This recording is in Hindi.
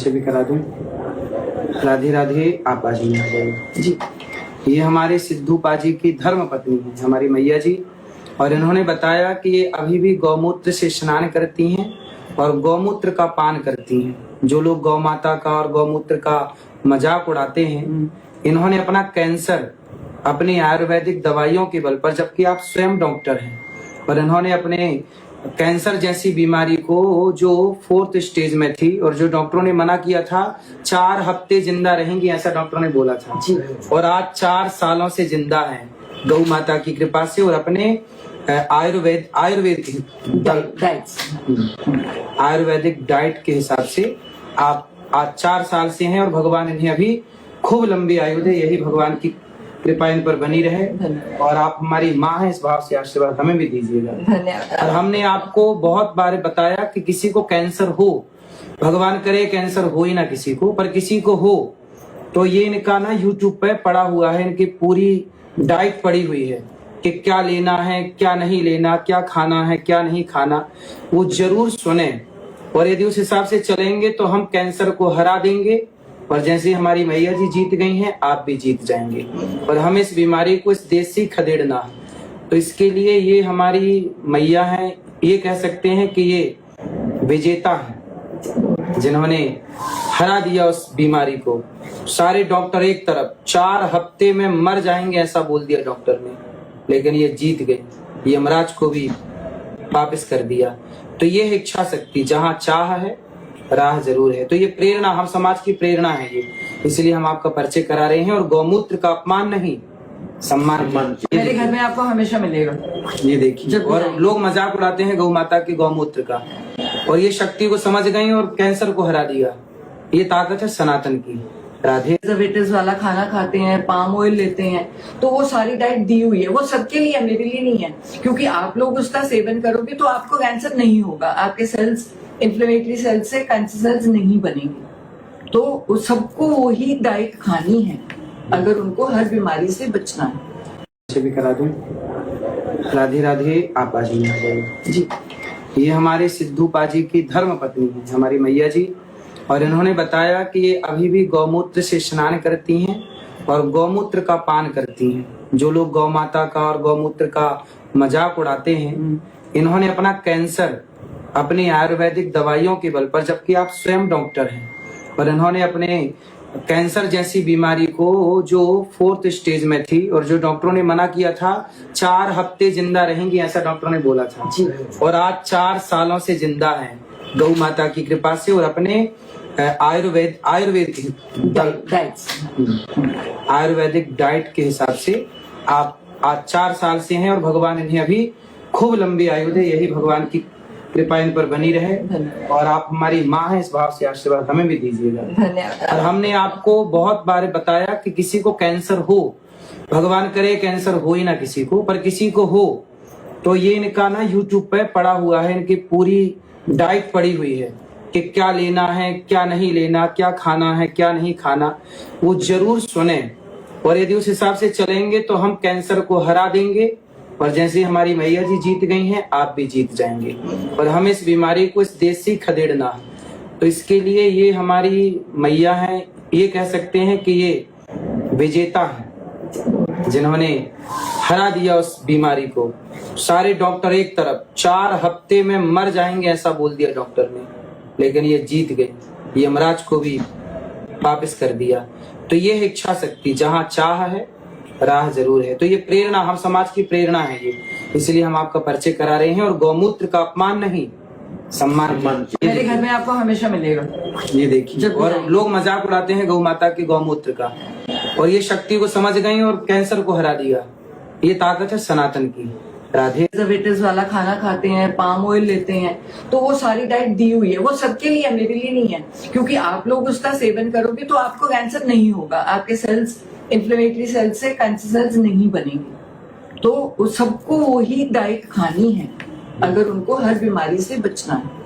से भी करा दूं। राधे राधे। आप बाजी में आ जाइए जी। ये हमारे सिद्धू पाजी की धर्म पत्नी है, हमारी मैया जी, और इन्होंने बताया कि ये अभी भी गौमूत्र से स्नान करती हैं और गौमूत्र का पान करती हैं। जो लोग गौ माता का और गौमूत्र का मजाक उड़ाते हैं, इन्होंने अपना कैंसर अपनी आयुर्वेदिक दवाइयों के बल पर, जबकि आप स्वयं डॉक्टर हैं, और इन्होंने अपने कैंसर जैसी बीमारी को जो 4th स्टेज में थी और जो डॉक्टरों ने मना किया था 4 हफ्ते जिंदा रहेंगी, ऐसा डॉक्टरों ने बोला था जी, और आज 4 सालों से जिंदा हैं गौ माता की कृपा से। और अपने आयुर्वेदिक डाइट के हिसाब से आप आज 4 साल से हैं, और भगवान इन्हें अभी खूब लंबी आयु दे, यही भगवान की कृपा इन पर बनी रहे। और आप हमारी माँ हैं, इस भाव से आशीर्वाद हमें भी दीजिएगा। और हमने आपको बहुत बार बताया कि किसी को कैंसर हो, भगवान करे कैंसर हो ही ना किसी को, पर किसी को हो तो ये इनका ना YouTube पे पड़ा हुआ है, इनकी पूरी डाइट पड़ी हुई है कि क्या लेना है, क्या नहीं लेना, क्या खाना है, क्या नहीं खाना, वो जरूर सुने। और यदि उस हिसाब से चलेंगे तो हम कैंसर को हरा देंगे, और जैसे हमारी मैया जी जीत गई हैं, आप भी जीत जाएंगे। और हम इस बीमारी को, इस देश से खदेड़ना, तो इसके लिए ये हमारी मैया हैं, ये कह सकते हैं कि ये विजेता हैं, जिन्होंने हरा दिया उस बीमारी को। सारे डॉक्टर एक तरफ 4 हफ्ते में मर जाएंगे ऐसा बोल दिया डॉक्टर ने, लेकिन ये जीत गई, यमराज को भी वापस कर दिया। तो ये है इच्छा शक्ति, जहाँ चाह है राह जरूर है। तो ये प्रेरणा, हम समाज की प्रेरणा है ये, इसलिए हम आपका परिचय करा रहे हैं। और गौमूत्र का अपमान नहीं, सम्मान। मेरे घर में आपको हमेशा मिलेगा। ये देखिए, और लोग मजाक उड़ाते हैं गौ माता के गौमूत्र का, और ये शक्ति को समझ गई और कैंसर को हरा दिया। ये ताकत है सनातन की। राधे। प्रिजर्वेटिव्स वाला खाना खाते हैं, पाम ऑयल लेते हैं, तो वो सारी डाइट दी हुई है, वो सबके लिए है, मेरे लिए नहीं है। क्योंकि आप लोग उसका सेवन करोगे तो आपको कैंसर नहीं होगा, आपके सेल्स, इन्फ्लेमेटरी सेल्स से कैंसर सेल्स नहीं बनेंगे। तो सबको वही डाइट खानी है अगर उनको हर बीमारी से बचना है। से भी करा दूं। राधे राधे। आप बाजी में आ जाइए जी। ये हमारे सिद्धू पाजी की धर्म पत्नी है, हमारी मैया जी, और इन्होंने बताया कि ये अभी भी गौमूत्र से स्नान करती हैं और गौमूत्र का पान करती हैं। जो लोग गौ माता का और गौमूत्र का मजाक उड़ाते हैं, इन्होंने अपना कैंसर अपनी आयुर्वेदिक दवाइयों के बल पर, जबकि आप स्वयं डॉक्टर हैं, और इन्होंने अपने कैंसर जैसी बीमारी को जो 4th स्टेज में थी और जो डॉक्टरों ने मना किया था 4 हफ्ते जिंदा रहेंगी, ऐसा डॉक्टरों ने बोला था जी, और आज 4 सालों से जिंदा हैं गौ माता की कृपा से। और अपने आयुर्वेदिक डाइट के हिसाब से आप आज 4 साल से हैं, और भगवान इन्हें अभी खूब लंबी आयु दे, यही भगवान की कृपा इन पर बनी रहे। और आप हमारी माँ हैं, इस भाव से आशीर्वाद हमें भी दीजिएगा। और हमने आपको बहुत बार बताया कि किसी को कैंसर हो, भगवान करे कैंसर हो ही ना किसी को, पर किसी को हो तो ये इनका ना YouTube पे पड़ा हुआ है, इनकी पूरी डाइट पड़ी हुई है कि क्या लेना है, क्या नहीं लेना, क्या खाना है, क्या नहीं खाना, वो जरूर सुने। और यदि उस हिसाब से चलेंगे तो हम कैंसर को हरा देंगे, और जैसे हमारी मैया जी जीत गई हैं, आप भी जीत जाएंगे। और हम इस बीमारी को, इस देश से खदेड़ना, तो इसके लिए ये हमारी मैया हैं, ये कह सकते हैं कि ये विजेता हैं, जिन्होंने हरा दिया उस बीमारी को। सारे डॉक्टर एक तरफ 4 हफ्ते में मर जाएंगे ऐसा बोल दिया डॉक्टर ने, लेकिन ये जीत गई, यमराज को भी वापस कर दिया। तो ये है इच्छा शक्ति, जहाँ चाह है राह जरूर है। तो ये प्रेरणा, हम समाज की प्रेरणा है ये, इसलिए हम आपका परिचय करा रहे हैं। और गौमूत्र का अपमान नहीं, सम्मान। मेरे घर में आपको हमेशा मिलेगा। ये देखिए, और लोग मजाक उड़ाते हैं गौ माता के गौमूत्र का, और ये शक्ति को समझ गई और कैंसर को हरा दिया। ये ताकत है सनातन की। राधे। प्रिजर्वेटिव्स वाला खाना खाते हैं, पाम ऑयल लेते हैं, तो वो सारी डाइट दी हुई है, वो सबके लिए है, मेरे लिए नहीं है। क्योंकि आप लोग उसका सेवन करोगे तो आपको कैंसर नहीं होगा, आपके सेल्स, इन्फ्लेमेटरी सेल्स से कैंसर सेल्स नहीं बनेंगे। तो सबको वही डाइट खानी है अगर उनको हर बीमारी से बचना है।